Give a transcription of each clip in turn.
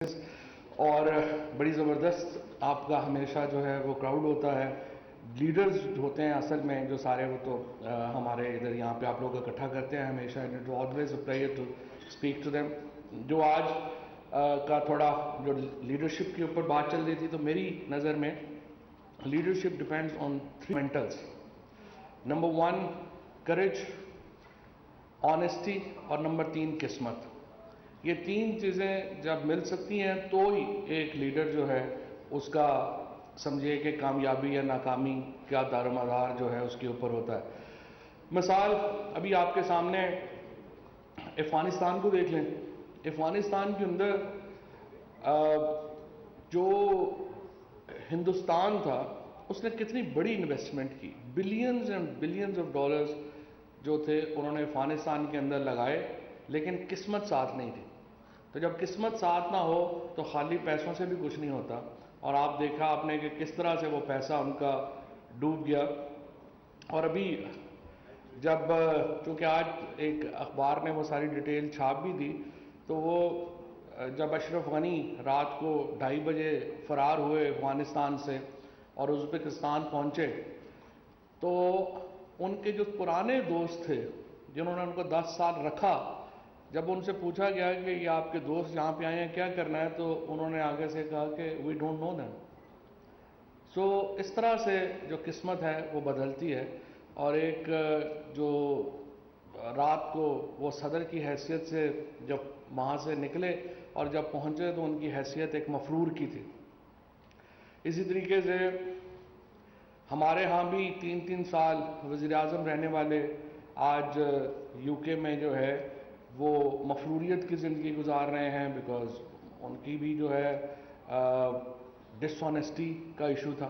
اور بڑی زبردست آپ کا ہمیشہ جو ہے وہ کراؤڈ ہوتا ہے. لیڈرز ہوتے ہیں اصل میں جو سارے وہ تو ہمارے ادھر یہاں پہ آپ لوگ اکٹھا کرتے ہیں ہمیشہ. It always a player to speak to them. جو آج کا تھوڑا جو لیڈرشپ کے اوپر بات چل رہی تھی تو میری نظر میں leadership depends on 3 fundamentals. Number 1 courage, honesty اور نمبر 3 قسمت. یہ 3 چیزیں جب مل سکتی ہیں تو ہی ایک لیڈر جو ہے اس کا سمجھے کہ کامیابی یا ناکامی کیا دار و مدار جو ہے اس کے اوپر ہوتا ہے. مثال ابھی آپ کے سامنے افغانستان کو دیکھ لیں. افغانستان کے اندر جو ہندوستان تھا اس نے کتنی بڑی انویسٹمنٹ کی، billions and billions of dollars جو تھے انہوں نے افغانستان کے اندر لگائے، لیکن قسمت ساتھ نہیں تھی. تو جب قسمت ساتھ نہ ہو تو خالی پیسوں سے بھی کچھ نہیں ہوتا. اور آپ دیکھا آپ نے کہ کس طرح سے وہ پیسہ ان کا ڈوب گیا. اور ابھی جب چونکہ آج ایک اخبار نے وہ ساری ڈیٹیل چھاپ بھی دی تو وہ جب اشرف غنی رات کو 2:30 بجے فرار ہوئے افغانستان سے اور ازبکستان پہنچے تو ان کے جو پرانے دوست تھے جنہوں نے ان کو 10 سال رکھا، جب ان سے پوچھا گیا کہ یہ آپ کے دوست یہاں پہ آئے ہیں کیا کرنا ہے تو انہوں نے آگے سے کہا کہ وی ڈونٹ نو دیم. سو اس طرح سے جو قسمت ہے وہ بدلتی ہے. اور ایک جو رات کو وہ صدر کی حیثیت سے جب وہاں سے نکلے اور جب پہنچے تو ان کی حیثیت ایک مفرور کی تھی. اسی طریقے سے ہمارے ہاں بھی 3 سال وزیر اعظم رہنے والے آج یو کے میں جو ہے وہ مفروریت کی زندگی گزار رہے ہیں، بیکاز ان کی بھی جو ہے ڈس آنیسٹی کا ایشو تھا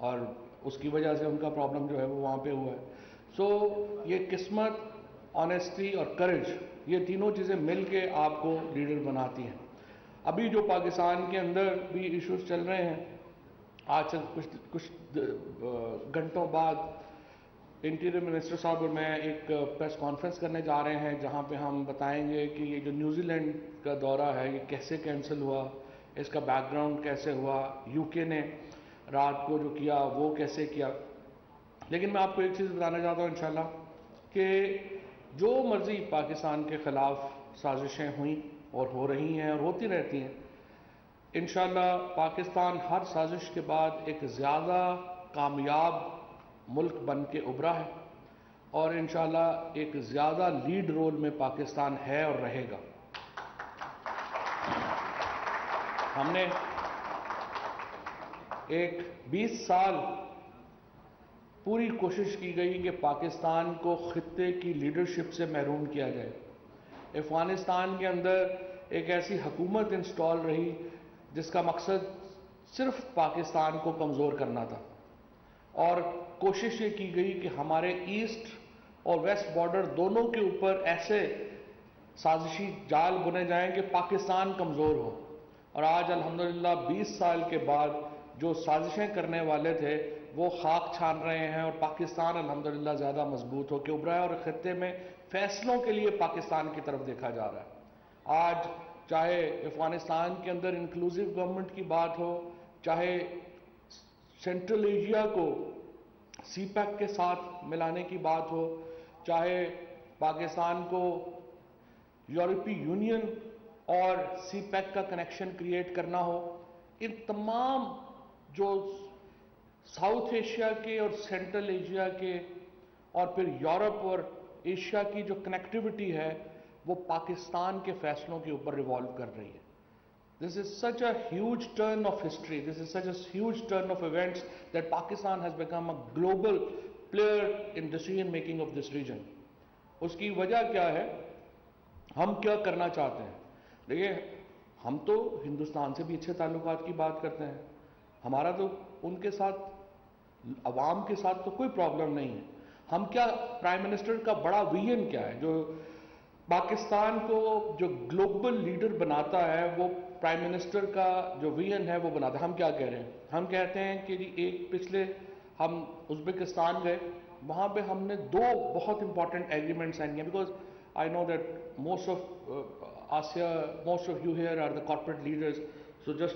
اور اس کی وجہ سے ان کا پرابلم جو ہے وہ وہاں پہ ہوا ہے. سو یہ قسمت، آنیسٹی اور کریج، یہ تینوں چیزیں مل کے آپ کو لیڈر بناتی ہیں. ابھی جو پاکستان کے اندر بھی ایشوز چل رہے ہیں، آج سے کچھ گھنٹوں بعد انٹیریئر منسٹر صاحب اور میں ایک پریس کانفرنس کرنے جا رہے ہیں جہاں پہ ہم بتائیں گے کہ یہ جو نیوزی لینڈ کا دورہ ہے یہ کیسے کینسل ہوا، اس کا بیک گراؤنڈ کیسے ہوا، یو کے نے رات کو جو کیا وہ کیسے کیا. لیکن میں آپ کو ایک چیز بتانا چاہتا ہوں انشاءاللہ کہ جو مرضی پاکستان کے خلاف سازشیں ہوئیں اور ہو رہی ہیں اور ہوتی رہتی ہیں، انشاءاللہ پاکستان ہر سازش کے بعد ایک زیادہ کامیاب ملک بن کے ابھرا ہے اور انشاءاللہ ایک زیادہ لیڈ رول میں پاکستان ہے اور رہے گا. ہم نے ایک 20 سال پوری کوشش کی گئی کہ پاکستان کو خطے کی لیڈرشپ سے محروم کیا جائے. افغانستان کے اندر ایک ایسی حکومت انسٹال رہی جس کا مقصد صرف پاکستان کو کمزور کرنا تھا اور کوشش یہ کی گئی کہ ہمارے ایسٹ اور ویسٹ بارڈر دونوں کے اوپر ایسے سازشی جال بنے جائیں کہ پاکستان کمزور ہو. اور آج الحمدللہ 20 سال کے بعد جو سازشیں کرنے والے تھے وہ خاک چھان رہے ہیں اور پاکستان الحمدللہ زیادہ مضبوط ہو کے ابھرا ہے اور خطے میں فیصلوں کے لیے پاکستان کی طرف دیکھا جا رہا ہے. آج چاہے افغانستان کے اندر انکلوزیو گورنمنٹ کی بات ہو، چاہے سینٹرل ایشیا کو سی پیک کے ساتھ ملانے کی بات ہو، چاہے پاکستان کو یورپی یونین اور سی پیک کا کنیکشن کریٹ کرنا ہو، ان تمام جو ساؤتھ ایشیا کے اور سینٹرل ایشیا کے اور پھر یورپ اور ایشیا کی جو کنیکٹیوٹی ہے وہ پاکستان کے فیصلوں کے اوپر ریوالو کر رہی ہے. This is such a huge turn of history. This is such a huge turn of events that Pakistan has become a global player in decision making of this region. اس کی وجہ کیا ہے؟ ہم کیا کرنا چاہتے ہیں؟ دیکھیں، ہم تو ہندوستان سے بھی اچھے تعلقات کی بات کرتے ہیں. ہمارا تو ان کے ساتھ، عوام کے ساتھ تو کوئی پرابلم نہیں ہے. ہم کیا، پرائم منسٹر کا بڑا ویژن کیا ہے جو پاکستان کو جو گلوبل لیڈر بناتا ہے، وہ پرائم منسٹر کا جو ویژن ہے وہ بناتا ہے. ہم کیا کہہ رہے ہیں؟ ہم کہتے ہیں کہ جی ایک پچھلے ہم ازبکستان گئے، وہاں پہ ہم نے 2 بہت امپورٹنٹ ایگریمنٹ سائن کیے. Because I know that most of Asya, most of you here are the corporate leaders, so just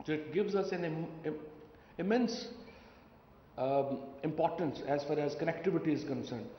So it gives us an immense importance as far as connectivity is concerned.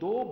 2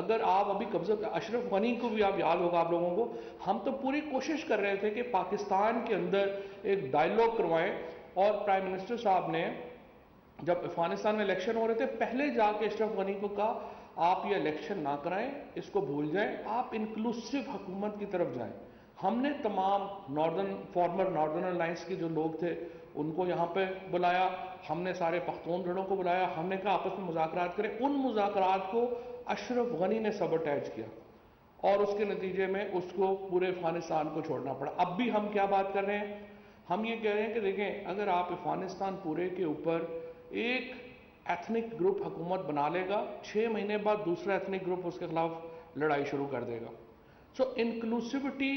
اگر آپ ابھی قبضہ اشرف غنی کو بھی آپ یاد ہوگا آپ لوگوں کو، ہم تو پوری کوشش کر رہے تھے کہ پاکستان کے اندر ایک ڈائیلاگ کروائیں، اور پرائم منسٹر صاحب نے جب افغانستان میں الیکشن ہو رہے تھے پہلے جا کے اشرف غنی کو کہا آپ یہ الیکشن نہ کرائیں، اس کو بھول جائیں، آپ انکلوسیو حکومت کی طرف جائیں۔ ہم نے تمام فارمر ناردرن الائنس کے جو لوگ تھے ان کو یہاں پہ بلایا، ہم نے سارے پختون دھڑوں کو بلایا، ہم نے کہا آپس میں مذاکرات کریں۔ ان مذاکرات کو اشرف غنی نے سبوٹیج کیا اور اس کے نتیجے میں اس کو پورے افغانستان کو چھوڑنا پڑا۔ اب بھی ہم کیا بات کر رہے ہیں؟ ہم یہ کہہ رہے ہیں کہ دیکھیں اگر آپ افغانستان پورے کے اوپر ایک ایتھنک گروپ حکومت بنا لے گا، 6 مہینے بعد دوسرا ایتھنک گروپ اس کے خلاف لڑائی شروع کر دے گا۔ سو انکلوسیوٹی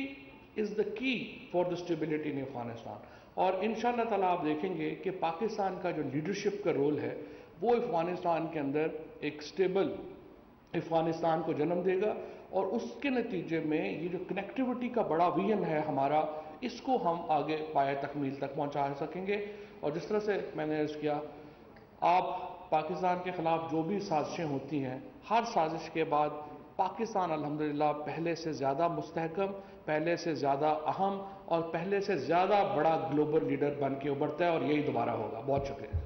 از دا کی for the stability in Afghanistan, اور انشاءاللہ تعالیٰ آپ دیکھیں گے کہ پاکستان کا جو لیڈرشپ کا رول ہے وہ افغانستان کے اندر ایک اسٹیبل افغانستان کو جنم دے گا، اور اس کے نتیجے میں یہ جو کنیکٹیوٹی کا بڑا ویژن ہے ہمارا، اس کو ہم آگے پائے تکمیل تک پہنچا سکیں گے۔ اور جس طرح سے میں نے عرض کیا، آپ پاکستان کے خلاف جو بھی سازشیں ہوتی ہیں، ہر سازش کے بعد پاکستان الحمدللہ پہلے سے زیادہ مستحکم، پہلے سے زیادہ اہم اور پہلے سے زیادہ بڑا گلوبل لیڈر بن کے ابھرتا ہے، اور یہی دوبارہ ہوگا۔ بہت شکریہ۔